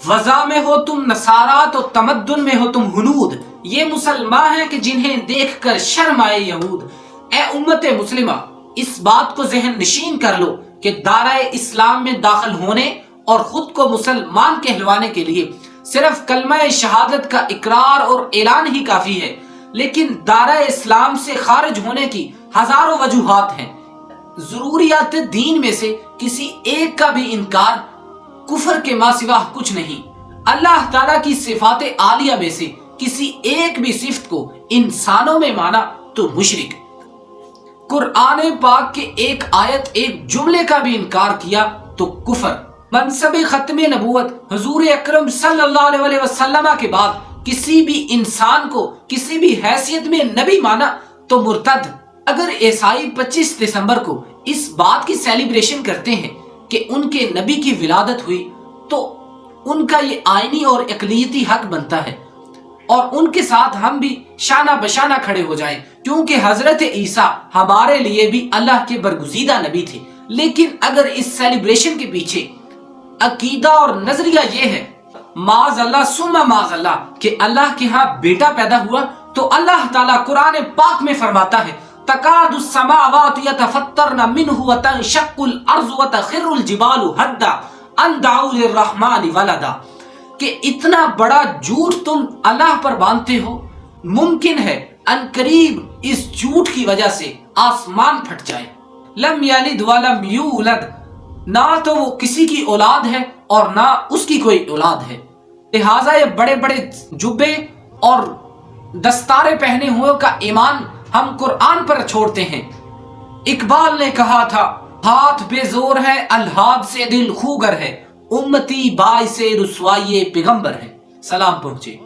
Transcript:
وضع میں ہو تم نصارات و تمدن میں ہو تم ہنود، یہ مسلمان ہیں کہ جنہیں دیکھ کر شرم آئے یہود۔ اے امت مسلمہ، اس بات کو ذہن نشین کر لو کہ دارہ اسلام میں داخل ہونے اور خود کو مسلمان کہلوانے کے لیے صرف کلمہ شہادت کا اقرار اور اعلان ہی کافی ہے، لیکن دارہ اسلام سے خارج ہونے کی ہزاروں وجوہات ہیں۔ ضروریات دین میں سے کسی ایک کا بھی انکار کفر کے ماں سوا کچھ نہیں۔ اللہ تعالیٰ کی صفات عالیہ میں سے کسی ایک بھی صفت کو انسانوں میں مانا تو مشرک۔ قرآن پاک کے ایک آیت ایک جملے کا بھی انکار کیا تو کفر۔ منصب ختم نبوت حضور اکرم صلی اللہ علیہ وسلم کے بعد کسی بھی انسان کو کسی بھی حیثیت میں نبی مانا تو مرتد۔ اگر عیسائی 25 دسمبر کو اس بات کی سیلیبریشن کرتے ہیں کہ ان کے نبی کی ولادت ہوئی تو ان کا یہ آئینی اور اقلیتی حق بنتا ہے، اور ان کے ساتھ ہم بھی شانہ بشانہ کھڑے ہو جائیں، کیونکہ حضرت عیسیٰ ہمارے لیے بھی اللہ کے برگزیدہ نبی تھے۔ لیکن اگر اس سیلیبریشن کے پیچھے عقیدہ اور نظریہ یہ ہے معاذ اللہ ثم معاذ اللہ کہ اللہ کے ہاں بیٹا پیدا ہوا، تو اللہ تعالیٰ قرآن پاک میں فرماتا ہے تکاد السماوات یتفطرن منہ وتنشق الارض وتخر الجبال حدا ان دعوا للرحمن ولدا، کہ اتنا بڑا جھوٹ تم اللہ پر باندھتے ہو، ممکن ہے ان قریب اس جھوٹ کی وجہ سے آسمان پھٹ جائے۔ لم یلد ولم یولد، نہ تو وہ کسی کی اولاد ہے اور نہ اس کی کوئی اولاد ہے، لہٰذا یہ بڑے بڑے جبے اور دستارے پہنے ہوئے کا ایمان ہم قرآن پر چھوڑتے ہیں۔ اقبال نے کہا تھا ہاتھ بے زور ہے الحاد سے دل خوگر ہے، امتی باعث رسوائی پیغمبر ہے۔ سلام پہنچے۔